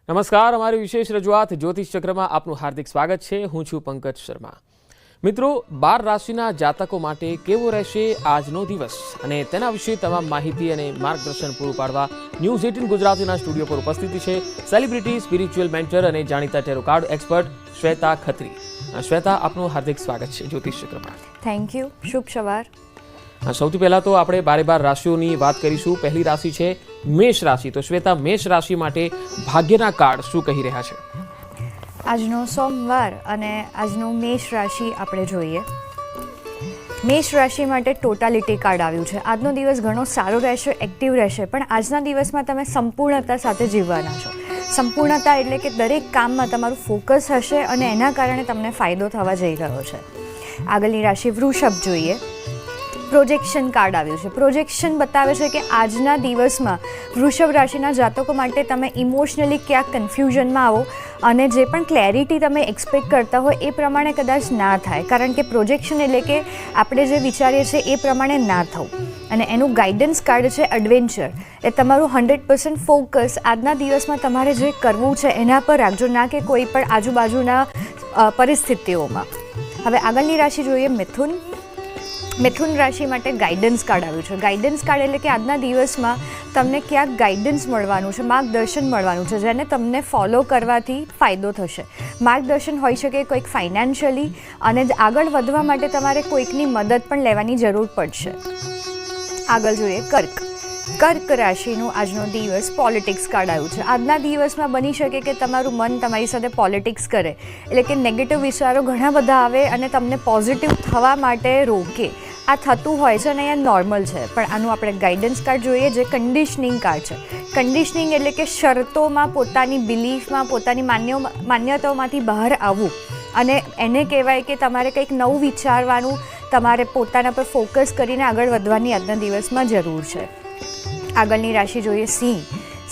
નમસ્કાર, અમારી વિશેષ રજૂઆત જ્યોતિષ ચક્રમાં આપનું હાર્દિક સ્વાગત છે. હું છું પંકજ શર્મા. મિત્રો, 12 રાશિના જાતકો માટે કેવો રહેશે આજનો દિવસ અને તેના વિશે તમામ માહિતી અને માર્ગદર્શન પૂરું પાડવા ન્યૂઝ 18 ગુજરાતીના સ્ટુડિયો પર ઉપસ્થિત છે સેલિબ્રિટી, સ્પિરિચ્યુઅલ મેન્ટર અને જાણીતા ટેરો કાર્ડ એક્સપર્ટ શ્વેતા ખત્રી. શ્વેતા, આપનું હાર્દિક સ્વાગત છે જ્યોતિષ ચક્રમાં. Thank you. શુભ સવાર. સૌથી પહેલા તો આપણે 12 રાશિઓની વાત કરીશું. પહેલી રાશિ છે મેષ રાશિ. તો શ્વેતા, મેષ રાશિ માટે ભાગ્યના કાર્ડ શું કહી રહ્યા છે? આજનો સોમવાર અને આજનું મેષ રાશિ આપણે જોઈએ. મેષ રાશિ માટે ટોટાલિટી કાર્ડ આવ્યું છે. આજનો દિવસ ઘણો સારો રહેશે, એક્ટિવ રહેશે, પણ આજના દિવસમાં તમે સંપૂર્ણતા સાથે જીવવાના છો. સંપૂર્ણતા એટલે કે દરેક કામમાં તમારું ફોકસ હશે અને એના કારણે તમને ફાયદો થવા જઈ રહ્યો છે. આગળની રાશિ વૃષભ જોઈએ. પ્રોજેક્શન કાર્ડ આવ્યું છે. પ્રોજેક્શન બતાવે છે કે આજના દિવસમાં વૃષભ રાશિના જાતકો માટે તમે ઇમોશનલી ક્યાંક કન્ફ્યુઝનમાં આવો અને જે પણ ક્લેરિટી તમે એક્સપેક્ટ કરતા હોય એ પ્રમાણે કદાચ ના થાય, કારણ કે પ્રોજેક્શન એટલે કે આપણે જે વિચારીએ છીએ એ પ્રમાણે ના થવું. અને એનું ગાઈડન્સ કાર્ડ છે એડવેન્ચર. એ તમારું 100% ફોકસ આજના દિવસમાં તમારે જે કરવું છે એના પર રાખજો, ના કે કોઈ પણ આજુબાજુના પરિસ્થિતિઓમાં. હવે આગળની રાશિ જોઈએ મિથુન. મિથુન રાશિ માટે ગાઈડન્સ કાર્ડ આવ્યું છે. ગાઈડન્સ કાર્ડ એટલે કે આજના દિવસમાં તમને ક્યાંક ગાઈડન્સ મળવાનું છે, માર્ગદર્શન મળવાનું છે, જેને તમને ફોલો કરવાથી ફાયદો થશે. માર્ગદર્શન હોઈ શકે કોઈક ફાઇનાન્શિયલી, અને આગળ વધવા માટે તમારે કોઈકની મદદ પણ લેવાની જરૂર પડશે. આગળ જોઈએ કર્ક. કર્ક રાશિનું આજનો દિવસ પોલિટિક્સ કાર્ડ આવ્યું છે. આજના દિવસમાં બની શકે કે તમારું મન તમારી સાથે પોલિટિક્સ કરે, એટલે કે નેગેટિવ વિચારો ઘણા બધા આવે અને તમને પોઝિટિવ થવા માટે રોકે. આ થતું હોય છે અને અહીંયા નોર્મલ છે, પણ આનું આપણે ગાઈડન્સ કાર્ડ જોઈએ જે કન્ડિશનિંગ કાર્ડ છે. કન્ડિશનિંગ એટલે કે શરતોમાં પોતાની બિલીફમાં, પોતાની માન્યતાઓમાંથી બહાર આવવું, અને એને કહેવાય કે તમારે કંઈક નવું વિચારવાનું, તમારે પોતાના પર ફોકસ કરીને આગળ વધવાની આજના દિવસમાં જરૂર છે. આગળની રાશિ જોઈએ સિંહ.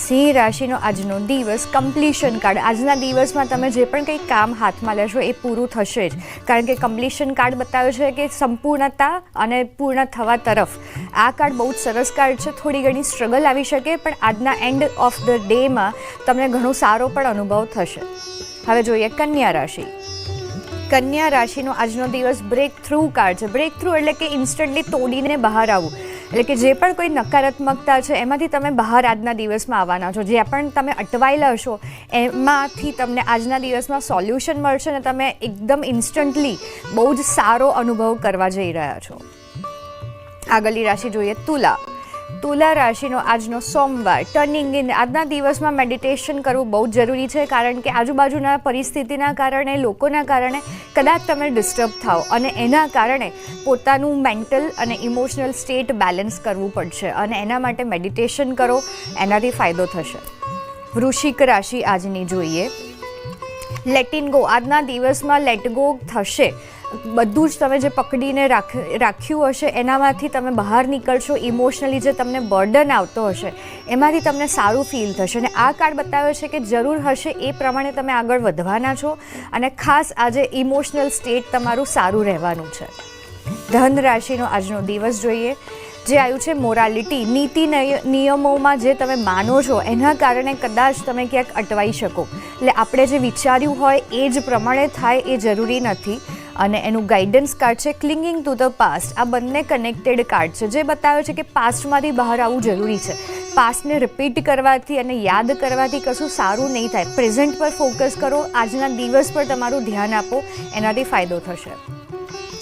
સિંહ રાશિનો આજનો દિવસ કમ્પ્લીશન કાર્ડ. આજના દિવસમાં તમે જે પણ કંઈ કામ હાથમાં લેશો એ પૂરું થશે જ, કારણ કે કમ્પ્લીશન કાર્ડ બતાવે છે કે સંપૂર્ણતા અને પૂર્ણ થવા તરફ. આ કાર્ડ બહુ જ સરસ કાર્ડ છે. થોડી ઘણી સ્ટ્રગલ આવી શકે, પણ આજના એન્ડ ઓફ ધ ડેમાં તમને ઘણો સારો પણ અનુભવ થશે. હવે જોઈએ કન્યા રાશિ. કન્યા રાશિનો આજનો દિવસ બ્રેક થ્રુ કાર્ડ છે. બ્રેક થ્રુ એટલે કે ઇન્સ્ટન્ટલી તોડીને બહાર આવવું, એટલે કે જે પણ કોઈ નકારાત્મકતા છે એમાંથી તમે બહાર આજના દિવસમાં આવવાના છો. જે પણ તમે અટવાયેલા હશો એમાંથી તમને આજના દિવસમાં સોલ્યુશન મળશે અને તમે એકદમ ઇન્સ્ટન્ટલી બહુ જ સારો અનુભવ કરવા જઈ રહ્યા છો. આગળની રાશિ જોઈએ તુલા. તુલા રાશિનો આજનો સોમવાર ટર્નિંગ ઇન. આજના દિવસમાં મેડિટેશન કરવું બહુ જ જરૂરી છે, કારણ કે આજુબાજુના પરિસ્થિતિના કારણે, લોકોના કારણે કદાચ તમે ડિસ્ટર્બ થાઓ અને એના કારણે પોતાનું મેન્ટલ અને ઇમોશનલ સ્ટેટ બેલેન્સ કરવું પડશે, અને એના માટે મેડિટેશન કરો, એનાથી ફાયદો થશે. વૃશ્ચિક રાશિ આજની જોઈએ. Latin go. આજના દિવસમાં લેટ ગો થશે. બધું જ તમે જે પકડીને રાખ્યું હશે એનામાંથી તમે બહાર નીકળશો. ઇમોશનલી જે તમને બર્ડન આવતો હશે એમાંથી તમને સારું ફીલ થશે, અને આ કાર્ડ બતાવે છે કે જરૂર હશે એ પ્રમાણે તમે આગળ વધવાના છો, અને ખાસ આજે ઇમોશનલ સ્ટેટ તમારું સારું રહેવાનું છે. ધન રાશિનો આજનો દિવસ જોઈએ. જે આવ્યું છે મોરાલિટી. નીતિ નિયમોમાં જે તમે માનો છો એના કારણે કદાચ તમે ક્યાંક અટવાઈ શકો. એટલે આપણે જે વિચાર્યું હોય એ જ પ્રમાણે થાય એ જરૂરી નથી, અને એનું ગાઈડન્સ કાર્ડ છે ક્લિંગિંગ ટુ ધ પાસ્ટ. આ બંને કનેક્ટેડ કાર્ડ છે, જે બતાવે છે કે પાસ્ટમાંથી બહાર આવવું જરૂરી છે. પાસ્ટને રિપીટ કરવાથી અને યાદ કરવાથી કશું સારું નહીં થાય. પ્રેઝન્ટ પર ફોકસ કરો, આજના દિવસ પર તમારું ધ્યાન આપો, એનાથી ફાયદો થશે.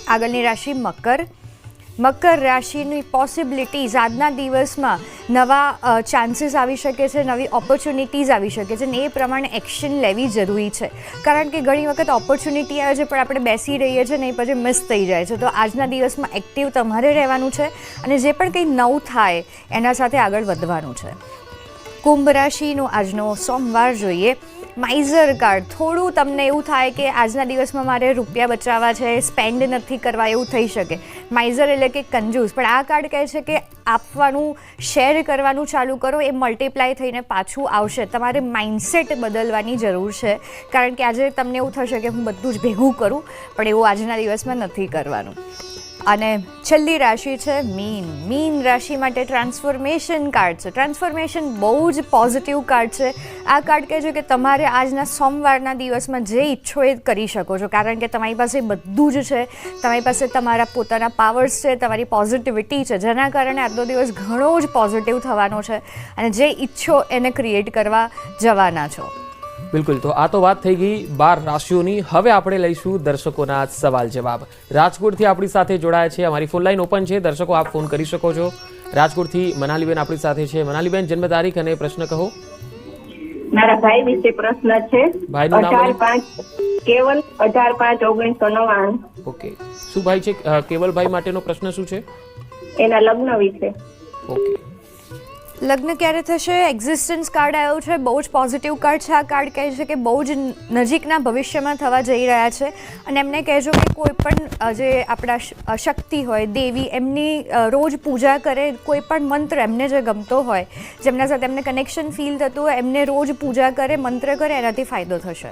આગળની રાશિ મકર. મકર રાશિની પોસિબિલિટીઝ. આજના દિવસમાં નવા ચાન્સીસ આવી શકે છે, નવી ઓપોર્ચ્યુનિટીઝ આવી શકે છે, ને એ પ્રમાણે એક્શન લેવી જરૂરી છે, કારણ કે ઘણી વખત ઓપોર્ચ્યુનિટી આવે છે પણ આપણે બેસી રહીએ છીએ ને એ પછી મિસ થઈ જાય છે. તો આજના દિવસમાં એક્ટિવ તમારે રહેવાનું છે, અને જે પણ કંઈ નવું થાય એના સાથે આગળ વધવાનું છે. કુંભ રાશિનો આજનો સોમવાર જોઈએ. માઇઝર કાર્ડ. થોડું તમને એવું થાય કે આજના દિવસમાં મારે રૂપિયા બચાવવા છે, સ્પેન્ડ નથી કરવા, એવું થઈ શકે. માઇઝર એટલે કે કંજૂસ, પણ આ કાર્ડ કહે છે કે આપવાનું, શેર કરવાનું ચાલુ કરો, એ મલ્ટીપ્લાય થઈને પાછું આવશે. તમારે માઇન્ડસેટ બદલવાની જરૂર છે, કારણ કે આજે તમને એવું થશે કે હું બધું જ ભેગું કરું, પણ એવું આજના દિવસમાં નથી કરવાનું. અને છેલ્લી રાશિ છે મીન. મીન રાશિ માટે ટ્રાન્સફોર્મેશન કાર્ડ છે. ટ્રાન્સફોર્મેશન બહુ જ પોઝિટિવ કાર્ડ છે. આ કાર્ડ કહે છે કે તમારે આજના સોમવારના દિવસમાં જે ઈચ્છો એ કરી શકો છો, કારણ કે તમારી પાસે બધું જ છે. તમારી પાસે તમારા પોતાના પાવર્સ છે, તમારી પોઝિટિવિટી છે, જેના કારણે આજનો દિવસ ઘણો જ પોઝિટિવ થવાનો છે અને જે ઈચ્છો એને ક્રિએટ કરવા જવાના છો. બિલકુલ. તો આ તો વાત થઈ ગઈ 12 રાશિઓની. હવે આપણે લઈશું દર્શકોના સવાલ જવાબ. રાજકોટથી આપણી સાથે જોડાયા છે. અમારી ફોન લાઈન ઓપન છે. દર્શકો આપ ફોન કરી શકો છો. રાજકોટથી મનાલીબેન આપણી સાથે છે. મનાલીબેન, જન્મ તારીખ અને પ્રશ્ન કહો. મારા ભાઈ વિશે પ્રશ્ન છે. ભાઈનું નામ બોલો. 18/5 કેવલ 18/5/1999. ઓકે. શું ભાઈ છે? કેવલભાઈ માટેનો પ્રશ્ન શું છે? એના લગ્ન વિશે. ઓકે. લગ્ન ક્યારે થશે? એક્ઝિસ્ટન્સ કાર્ડ આવ્યો છે. બહુ જ પોઝિટિવ કાર્ડ છે. આ કાર્ડ કહે છે કે બહુ જ નજીકના ભવિષ્યમાં થવા જઈ રહ્યા છે અને એમને કહેજો કે કોઈ પણ જે આપણા શક્તિ હોય, દેવી, એમની રોજ પૂજા કરે. કોઈ પણ મંત્ર એમને જે ગમતો હોય, જેમના સાથે એમને કનેક્શન ફીલ થતું હોય, એમને રોજ પૂજા કરે, મંત્ર કરે, એનાથી ફાયદો થશે.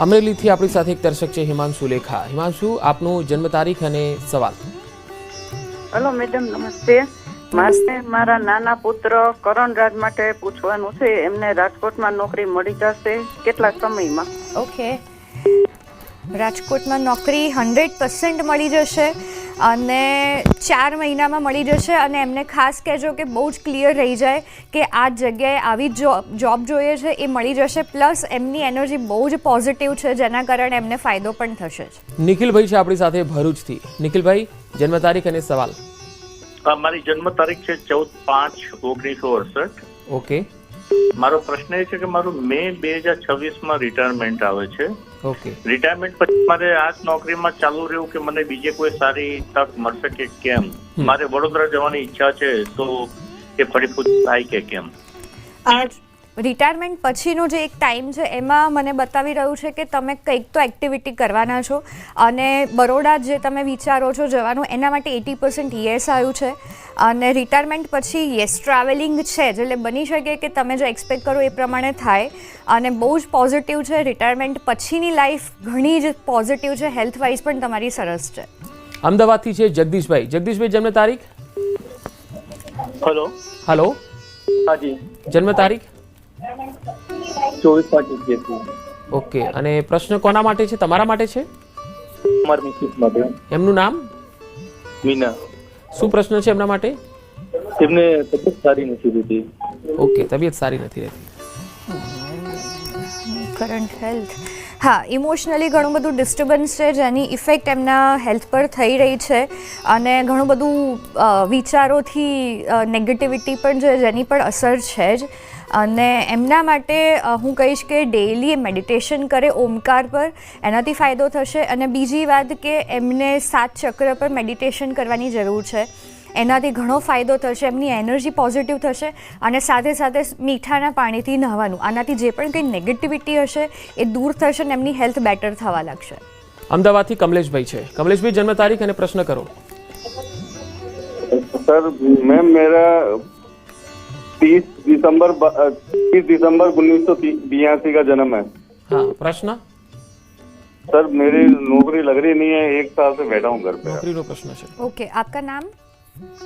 અમરેલીથી આપણી સાથે એક દર્શક છે, હિમાંશુ લેખા. હિમાંશુ, આપનું જન્મ તારીખ અને સવાલ. હેલો મેડમ, નમસ્તે. મારે મારા નાના પુત્ર કરણરાજ માટે પૂછવાનું છે. એમને રાજકોટમાં નોકરી મળી જશે કેટલા સમયમાં? ઓકે. રાજકોટમાં નોકરી 100% મળી જશે અને 4 મહિનામાં મળી જશે. અને એમને ખાસ કહેજો કે બહુ જ ક્લિયર રહી જાય કે આ જગ્યાએ આવી જોબ જોઈએ છે, એ મળી જશે. પ્લસ એમની એનર્જી બહુ જ પોઝિટિવ છે, જેના કારણે એમને ફાયદો પણ થશે. નિખિલભાઈ છે આપણી સાથે ભરૂચથી. નિખિલભાઈ, જન્મ તારીખ અને સવાલ. મારી જન્મ તારીખ છે 14/5/1968. ઓકે. મારો પ્રશ્ન એ છે કે મારું મે 2026 રિટાયરમેન્ટ આવે છે. ઓકે. રિટાયરમેન્ટ પછી મારે આ જ નોકરીમાં ચાલુ રહેવું કે મને બીજે કોઈ સારી તક મળશે કે કેમ? મારે વડોદરા જવાની ઈચ્છા છે, તો એ ફળીફૂટ થાય કે કેમ? રિટાયરમેન્ટ પછીનો જે એક ટાઈમ છે એમાં મને બતાવી રહ્યું છે કે તમે કંઈક તો એક્ટિવિટી કરવાના છો અને બરોડા જે તમે વિચારો છો જવાનું, એના માટે 80% યસ આવ્યું છે. અને રિટાયરમેન્ટ પછી યસ ટ્રાવેલિંગ છે, એટલે બની શકે કે તમે જો એક્સપેક્ટ કરો એ પ્રમાણે થાય અને બહુ જ પોઝિટિવ છે. રિટાયરમેન્ટ પછીની લાઈફ ઘણી જ પોઝિટિવ છે. હેલ્થ વાઇઝ પણ તમારી સરસ છે. અમદાવાદથી છે જગદીશભાઈ. જગદીશભાઈ, જન્મ તારીખ. હેલો. હલો. હાજી. જન્મ તારીખ. 24/5/81. ઓકે. અને પ્રશ્ન કોના માટે છે? તમારા માટે છે? મારી મિસિસ માટે. એમનું નામ? મીના. શું પ્રશ્ન છે એમના માટે? એમને તબિયત સારી નથી રહેતી. ઓકે, તબિયત સારી નથી રહેતી. કરંટ હેલ્થ, હા, ઇમોશનલી ઘણું બધું ડિસ્ટર્બન્સ છે, જેની ઇફેક્ટ એમના હેલ્થ પર થઈ રહી છે અને ઘણું બધું વિચારોથી નેગેટિવિટી પણ છે, જેની પણ અસર છે જ. અને એમના માટે હું કહીશ કે ડેઈલી મેડિટેશન કરે ઓમકાર પર, એનાથી ફાયદો થશે. અને બીજી વાત કે એમને 7 ચક્ર પર મેડિટેશન કરવાની જરૂર છે, એનાથી ઘણો ફાયદો થશે. એમની એનર્જી પોઝિટિવ થશે અને સાથે સાથે મીઠાના પાણીથી નહાવાનું. આનાથી જે પણ કંઈ નેગેટિવિટી હશે એ દૂર થશે અને એમની હેલ્થ બેટર થવા લાગશે. અમદાવાદથી કમલેશભાઈ છે. કમલેશભાઈ, જન્મ તારીખ અને પ્રશ્ન કરો. सर मैम मेरा 30 दिसंबर 1982 का जन्म है. हाँ, प्रश्न. सर मेरी नौकरी लग रही नहीं है, 1 साल से बैठा हूँ घर पे. नौकरीનો પ્રશ્ન છે. ओके, आपका नाम?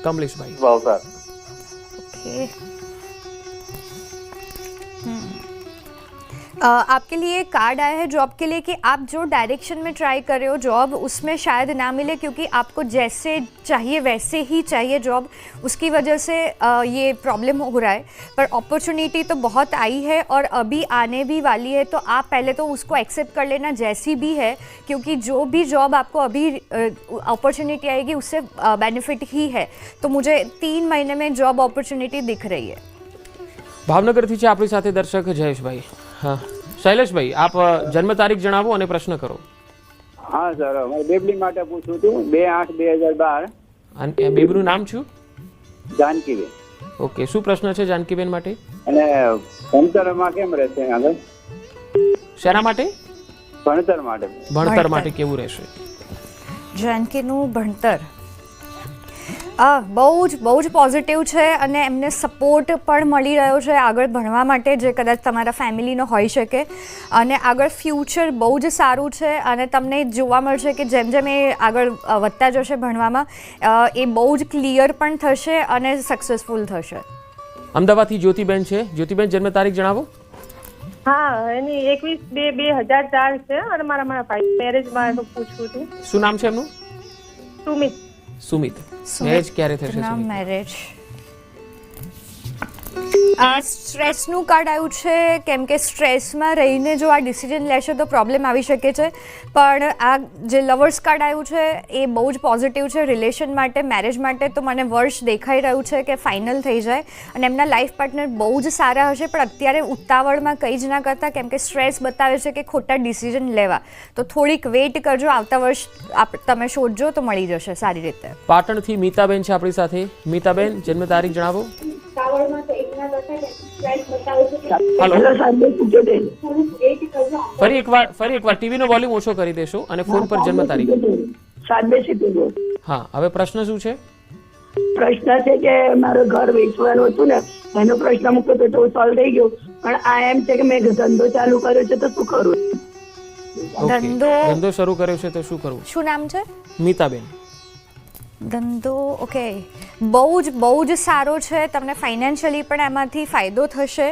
कमलेशभाई. भावसार. ओके. आपके लिए कार्ड आया है जॉब के लिए कि आप जो डायरेक्शन में ट्राई कर रहे हो जॉब, उसमें शायद ना मिले, क्योंकि आपको जैसे चाहिए वैसे ही चाहिए जॉब. उसकी वजह से ये प्रॉब्लम हो रहा है. पर अपॉर्चुनिटी तो बहुत आई है और अभी आने भी वाली है, तो आप पहले तो उसको एक्सेप्ट कर लेना जैसी भी है, क्योंकि जो भी जॉब आपको अभी अपॉर्चुनिटी आएगी उससे बेनिफिट ही है. तो मुझे 3 महीने में जॉब अपॉर्चुनिटी दिख रही है. ભાવનગરથી છે આપણી સાથે દર્શક જયેશભાઈ. હા, શૈલેષભાઈ, આપ જન્મ તારીખ જણાવો અને પ્રશ્ન કરો. હા સર, મારે બેબલી માટે પૂછવું હતું. 2/8/2012. અને બેબીનું નામ શું? જાનકીબેન. ઓકે. શું પ્રશ્ન છે જાનકીબેન માટે? અને ભણતરમાં કેમ રહેશે આગળ? શેના માટે? ભણતર માટે. ભણતર માટે કેવું રહેશે? જાનકીનું ભણતર બહુ જ પોઝિટિવ છે અને એમને સપોર્ટ પણ મળી રહ્યો છે આગળ ભણવા માટે, જે કદાચ તમારા ફેમિલીનો હોઈ શકે. અને આગળ ફ્યુચર બહુ જ સારું છે અને તમને જોવા મળશે કે જેમ જેમ એ આગળ વધતા જશે ભણવામાં એ બહુ જ ક્લિયર પણ થશે અને સક્સેસફુલ થશે. અમદાવાદથી જ્યોતિબેન છે. જ્યોતિબેન, જન્મ તારીખ જણાવો. હા, એની 21/2/2004 છે અને મારા ભાઈ મેરેજમાં પૂછવું હતું. શું નામ છે એમનું? સુમિત. મેરેજ ક્યારે થશે? મેરેજ સ્ટ્રેસનું કાર્ડ આવ્યું છે, કેમ કે સ્ટ્રેસમાં રહીને જો આ ડિસિઝન લેશે તો પ્રોબ્લેમ આવી શકે છે. પણ આ જે લવર્સ કાર્ડ આવ્યું છે એ બહુ જ પોઝિટિવ છે રિલેશન માટે, મેરેજ માટે. તો મને વર્ષ દેખાઈ રહ્યું છે કે ફાઇનલ થઈ જાય અને એમના લાઈફ પાર્ટનર બહુ જ સારા હશે. પણ અત્યારે ઉતાવળમાં કંઈ જ ના કરતા, કેમ કે સ્ટ્રેસ બતાવે છે કે ખોટા ડિસિઝન લેવા. તો થોડીક વેઇટ કરજો, આવતા વર્ષ તમે શોધજો તો મળી જશે સારી રીતે. પાટણથી મીતાબેન છે આપણી સાથે. મીતાબેન, જન્મ તારીખ જણાવો. ફરી એકવાર ટીવી નો વોલ્યુમ ઓછો કરી દેશો અને ફોન પર જન્મ તારીખ. હા, હવે પ્રશ્ન શું છે? પ્રશ્ન છે કે મારું ઘર વેચવાનું હતું ને, એનો પ્રશ્ન મૂક્યો તો સોલ્વ થઈ ગયો. પણ આ એમ છે કે મેં ધંધો ચાલુ કર્યો છે તો શું કરું? ધંધો શરૂ કર્યો છે તો શું કરવું? શું નામ છે? મીતાબેન. ધંધો ઓકે, બહુ જ સારો છે. તમને ફાઇનાન્શિયલી પણ એમાંથી ફાયદો થશે.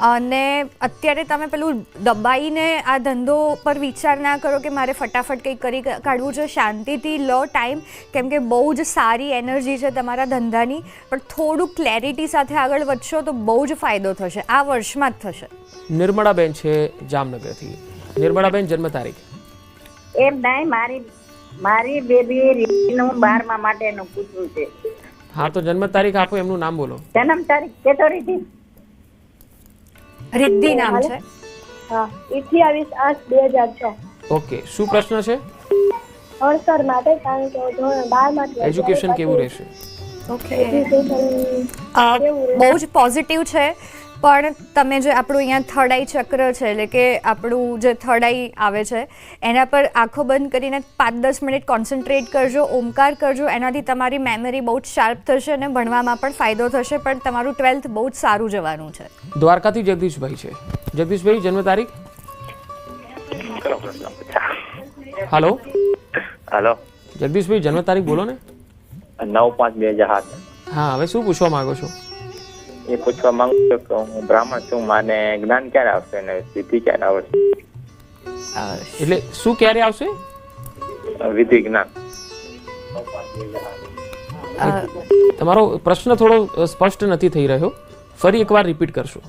અને અત્યારે તમે પેલું દબાઈને આ ધંધો પર વિચાર ના કરો કે મારે ફટાફટ કંઈક કરી કાઢવું છે. શાંતિથી લો ટાઈમ, કેમ કે બહુ જ સારી એનર્જી છે તમારા ધંધાની. પણ થોડું ક્લેરિટી સાથે આગળ વધશો તો બહુ જ ફાયદો થશે. આ વર્ષમાં જ થશે. નિર્મળાબેન છે જામનગરથી. નિર્મળાબેન, જન્મ તારીખ. એમ નહીં, મારી બેબી રીતિનું 12મા માટેનું પૂછવું છે. હા, તો જન્મ તારીખ આપો, એમનું નામ બોલો. જન્મ તારીખ કે તો રીતિ? રિદ્ધિ નામ છે. હા, 28/8/2006. ઓકે, શું પ્રશ્ન છે? ભણતર માટે, કારણ કે ધોરણ 12માં એજ્યુકેશન કેવું રહેશે? ઓકે, બહુ જ પોઝિટિવ છે. પણ તમે જે આપણું અહીંયા થર્ડ આઈ ચક્ર છે, એટલે કે આપણું જે થર્ડ આઈ આવે છે એના પર આંખો બંધ કરીને 5-10 મિનિટ કોન્સન્ટ્રેટ કરજો, ઓમકાર કરજો. એનાથી તમારી મેમરી બહુ જ શાર્પ થશે અને ભણવામાં પણ ફાયદો થશે. પણ તમારું 12th બહુ જ સારું જવાનું છે. દ્વારકાથી જગદીશભાઈ છે. જગદીશભાઈ, જન્મ તારીખ. હાલો. જગદીશભાઈ, જન્મ તારીખ બોલો ને. 9/5/2007. હા, હવે શું પૂછવા માંગો છો? એ પૂછવા માંગુ છું કે હું બ્રાહ્મણ છું, મને જ્ઞાન ક્યારે આવશે અને વિધિ ક્યારે આવશે? એટલે શું ક્યારે આવશે? વિધિ જ્ઞાન. તમારો પ્રશ્ન થોડો સ્પષ્ટ નથી થઈ રહ્યો, ફરી એકવાર રિપીટ કરશો.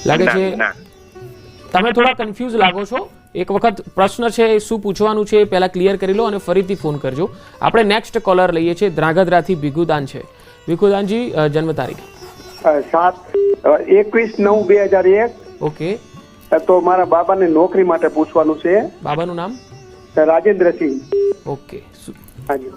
લાગે છે તમે થોડા કન્ફ્યુઝ લાગો છો. એક વખત પ્રશ્ન છે એ શું પૂછવાનું છે એ પહેલા ક્લિયર કરી લો અને ફરીથી ફોન કરજો. આપણે નેક્સ્ટ કોલર લઈએ છીએ. ધ્રાંગધ્રાથી ભીખુદાન છે. ભીખુદાનજી, જન્મ તારીખ. 21/9/2001. ઓકે, તો મારા બાબાને નોકરી માટે પૂછવાનું છે. બાબાનું નામ? રાજેન્દ્રસિંહ. ઓકે. હાજી.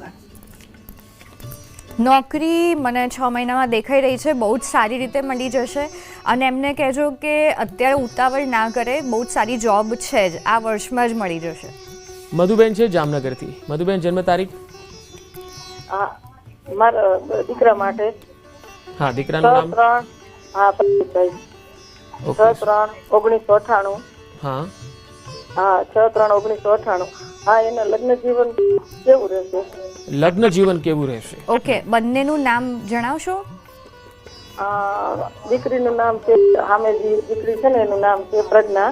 નોકરી મને 6 મહિનામાં દેખાઈ રહી છે, બહુ જ સારી રીતે મળી જશે. અને એમને કહેજો કે અત્યારે ઉતાવળ ના કરે, બહુ જ સારી જોબ છે જ, આ વર્ષમાં જ મળી જશે. મધુબેન છે જામનગરથી. મધુબેન, જન્મ તારીખ? હા, મારા દીકરા માટે. હા, દીકરાનું નામ? 6/3. હા, પ્રદીપભાઈ. 6/3/1998. હા હા, 6/3/1998. હા, એના લગ્ન જીવન કેવું રહેશે? લગ્ન જીવન કેવું રહેશે? ઓકે, બંનેનું નામ જણાવશો? દીકરીનું નામ છે, સામે જે દીકરી છે ને એનું નામ છે પ્રજ્ઞા.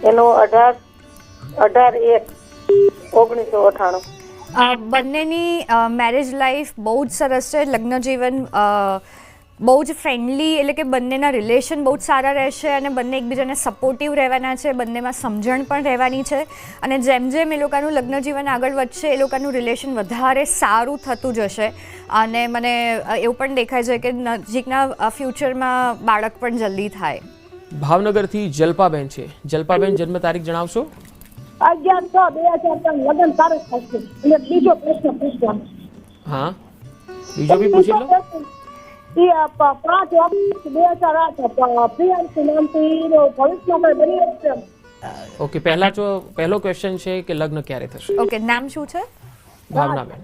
એનું 18/1/1998. બંનેની મેરેજ લાઈફ બહુ જ સરસ છે. લગ્ન જીવન બહુ જ ફ્રેન્ડલી, એટલે કે બંનેના રિલેશન બહુ જ સારા રહેશે અને બંને એકબીજાને સપોર્ટિવ રહેવાના છે. બંનેમાં સમજણ પણ રહેવાની છે. અને જેમ જેમ એ લોકોનું લગ્ન જીવન આગળ વધશે એ લોકોનું રિલેશન વધારે સારું થતું જશે. અને મને એવું પણ દેખાય છે કે નજીકના ફ્યુચરમાં બાળક પણ જલ્દી થાય. ભાવનગરથી જલ્પાબેન છે. જલ્પાબેન, જન્મ તારીખ જણાવશો? 11/6/2003 લગ્ન તારીખ થશે. અને બીજો પ્રશ્ન પૂછવાનો. હા, બીજો બી પૂછી લો. 5/8/2008 પ્રિયાંશુ નામથી ભવિષ્યમાં બની છે. ઓકે, પહેલો ક્વેશ્ચન છે કે લગ્ન ક્યારે થશે? ઓકે, નામ શું છે? ભાવનાબેન.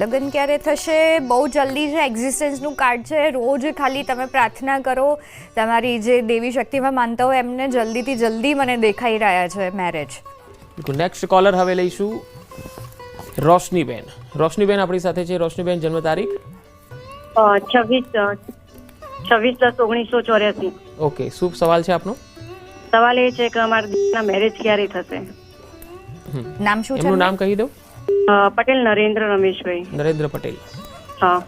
લગ્ન ક્યારે થશે? બહુ જલ્દી છે. એક્ઝિસ્ટન્સનું કાર્ડ છે. રોજ ખાલી તમે પ્રાર્થના કરો, તમારી જે દેવી શક્તિમાં માનતા હોય એમને જલ્દીથી જલ્દી મને દેખાઈ રહ્યા છે મેરેજ. નેક્સ્ટ કોલર હવે લઈશું રોશનીબેન. રોશનીબેન આપણી સાથે છે. રોશનીબેન, જન્મ તારીખ? 26/10/1984. ઓકે, શુભ સવાલ છે આપનો? સવાલ એ છે કે અમારા દીકરાના મેરેજ ક્યારે થશે? નામ શું છે? એમનું નામ કહી દો. પટેલ નરેન્દ્ર રમેશભાઈ. નરેન્દ્ર પટેલ. હા.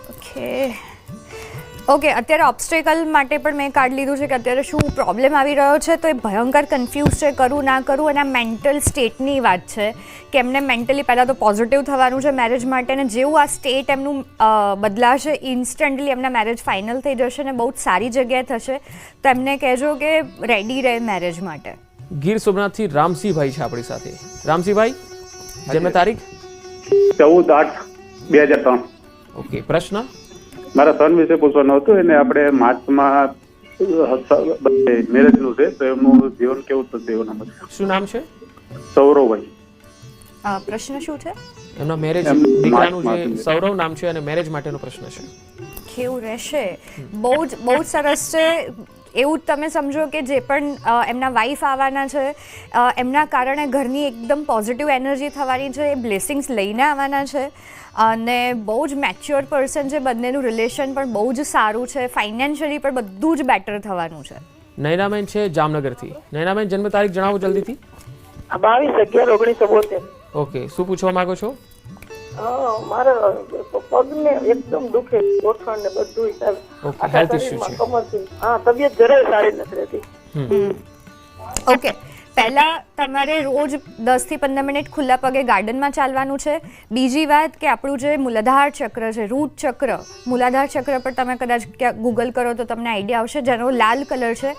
ઓકે, અત્યારે ઓબ્સ્ટેકલ માટે પણ મેં કાર્ડ લીધું છે કે અત્યારે શું પ્રોબ્લેમ આવી રહ્યો છે, તો એ ભયંકર કન્ફ્યુઝ છે, કરું ના કરું. અને આ મેન્ટલ સ્ટેટની વાત છે કે એમને મેન્ટલી પહેલાં તો પોઝિટિવ થવાનું છે મેરેજ માટે, અને જેવું આ સ્ટેટ એમનું બદલાશે ઇન્સ્ટન્ટલી એમના મેરેજ ફાઇનલ થઈ જશે ને બહુ જ સારી જગ્યાએ થશે. તો એમને કહેજો કે રેડી રહે મેરેજ માટે. ગીર સોમનાથથી રામસિંહભાઈ છે આપણી સાથે. રામસિંહભાઈ, જન્મ તારીખ? 14/8/2003. ઓકે, પ્રશ્ન? મારા સન વિશે પૂછવાનું હતું. એને આપણે માર્ચમાં મેરેજનું છે, તો એમનું જીવન કેવું થશે એવું નામ છે. શું નામ છે? સૌરવભાઈ. પ્રશ્ન શું છે? એમના મેરેજ, દીકરાનું જે સૌરવ નામ છે અને મેરેજ માટેનો પ્રશ્ન છે. કેવું રહેશે? બહુ જ સરસ છે. એવું જ તમે સમજો કે જે પણ એમના વાઈફ આવવાના છે એમના કારણે ઘરની એકદમ પોઝિટિવ એનર્જી થવાની છે, એ બ્લેસિંગ્સ લઈને આવવાના છે. અને બહુ જ મેચ્યોર પર્સન છે. બંનેનું રિલેશન પણ બહુ જ સારું છે. ફાઇનાન્શિયલી પણ બધું જ બેટર થવાનું છે. નયનાબેન છે જામનગરથી. નયનાબેન, જન્મ તારીખ જણાવો જલ્દીથી. 22/11/1972. ઓકે, શું પૂછવા માંગો છો? મારા પગને એકદમ દુખે, ગોઠણ ને બધું. ઓકે, હેલ્થ ઇશ્યુ છે. તબિયત જરાય સારી નથી રહેતી. ઓકે, પહેલાં તમારે રોજ 10 થી 15 મિનિટ ખુલ્લા પગે ગાર્ડનમાં ચાલવાનું છે. બીજી વાત કે આપણું જે મૂલાધાર ચક્ર છે, રૂટ ચક્ર, મૂલાધાર ચક્ર પર તમે કદાચ ગૂગલ કરો તો તમને આઈડિયા આવશે. જેનો લાલ કલર છે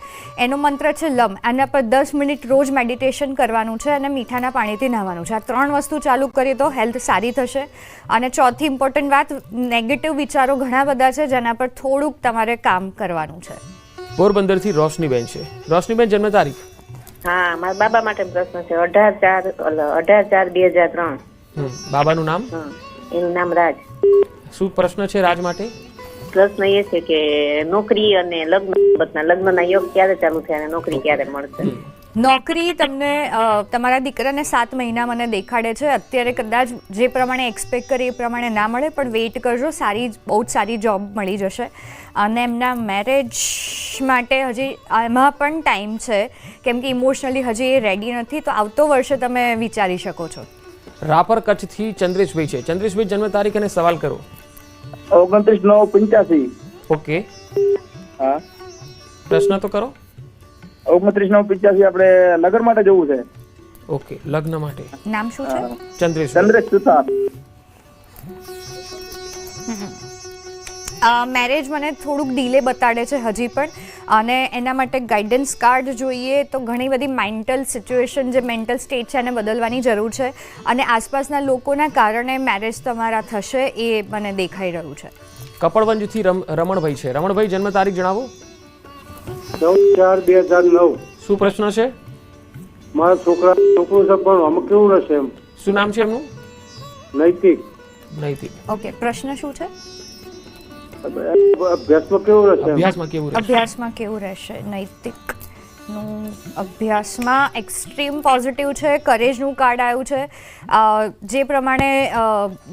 એનો મંત્ર છે લમ. આના પર 10 મિનિટ રોજ મેડિટેશન કરવાનું છે અને મીઠાના પાણીથી નહાવાનું છે. આ 3 વસ્તુ ચાલુ કરીએ તો હેલ્થ સારી થશે. અને ચોથી ઇમ્પોર્ટન્ટ વાત, નેગેટિવ વિચારો ઘણા બધા છે જેના પર થોડુંક તમારે કામ કરવાનું છે. પોરબંદરથી રોશનીબેન છે. રોશનીબેન, જન્મ તારીખ? હા, મારા બાબા માટે પ્રશ્ન છે. 18/4/2003. બાબાનું નામ? એનું નામ રાજ. શું પ્રશ્ન છે રાજ માટે? પ્રશ્ન એ છે કે નોકરી અને લગ્નના યોગ ક્યારે ચાલુ થયા અને નોકરી ક્યારે મળશે? નોકરી તમને તમારા દીકરાને 7 મહિના મને દેખાડે છે. અત્યારે કદાચ જે પ્રમાણે એક્સપેક્ટ કરી એ પ્રમાણે ના મળે, પણ વેઇટ કરજો, બહુ જ સારી જોબ મળી જશે. અને એમના મેરેજ માટે હજી એમાં પણ ટાઈમ છે, કેમ કે ઇમોશનલી હજી એ રેડી નથી. તો આવતો વર્ષે તમે વિચારી શકો છો. રાપર કચ્છથી ચંદ્રેશભાઈ છે. ચંદ્રેશભાઈ, જન્મ તારીખ અને સવાલ કરો. 29/9/85. ઓકે, હા, પ્રશ્ન તો કરો. 29/9/85 આપણે લગ્ન માટે જવું છે. ઓકે, લગ્ન માટે. નામ શું છે? ચંદ્રેશ. સુથાર. મેરેજ મને થોડુંક ડીલે બતાડે છે હજી પણ. અને એના માટે ગાઈડન્સ કાર્ડ જોઈએ તો ઘણી બધી મેન્ટલ સિચ્યુએશન, જે મેન્ટલ સ્ટેટ છે એને બદલવાની જરૂર છે. અને આસપાસના લોકોના કારણે મેરેજ તમારા થશે એ મને દેખાઈ રહ્યું છે. કપડવંજથી રમણભાઈ છે. રમણભાઈ, જન્મ તારીખ જણાવો. 14/4/2009. શું પ્રશ્ન છે? મારા છોકરું છે પણ આમાં કેવું રહેશે એમ? શું નામ છે એમનું? નૈતિક. નૈતિક. ઓકે, પ્રશ્ન શું છે? અભ્યાસમાં કેવું રહેશે? અભ્યાસમાં કેવું રહેશે? નૈતિકનું અભ્યાસમાં એક્સ્ટ્રીમ પોઝિટિવ છે. કરેજનું કાર્ડ આવ્યું છે. જે પ્રમાણે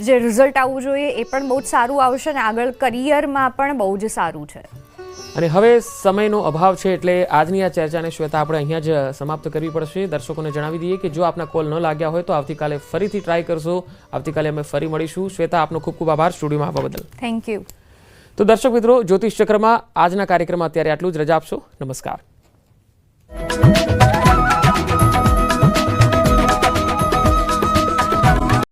જે રિઝલ્ટ આવવું જોઈએ એ પણ બહુ જ સારું આવશે. અને આગળ કરિયરમાં પણ બહુ જ સારું છે. અને હવે સમયનો અભાવ છે એટલે આજની આ ચર્ચાને શ્વેતા આપણે અહીંયા જ સમાપ્ત કરવી પડશે. દર્શકોને જણાવી દઈએ કે જો આપના કોલ ન લાગ્યા હોય તો આવતીકાલે ફરીથી ટ્રાય કરશો. આવતીકાલે અમે ફરી મળીશું. શ્વેતા, આપનો ખૂબ ખૂબ આભાર સ્ટુડિયોમાં આવવા બદલ. Thank you. તો દર્શક મિત્રો, જ્યોતિષ ચક્રમાં આજના કાર્યક્રમમાં અત્યારે આટલું જ. રજા આપશો. નમસ્કાર.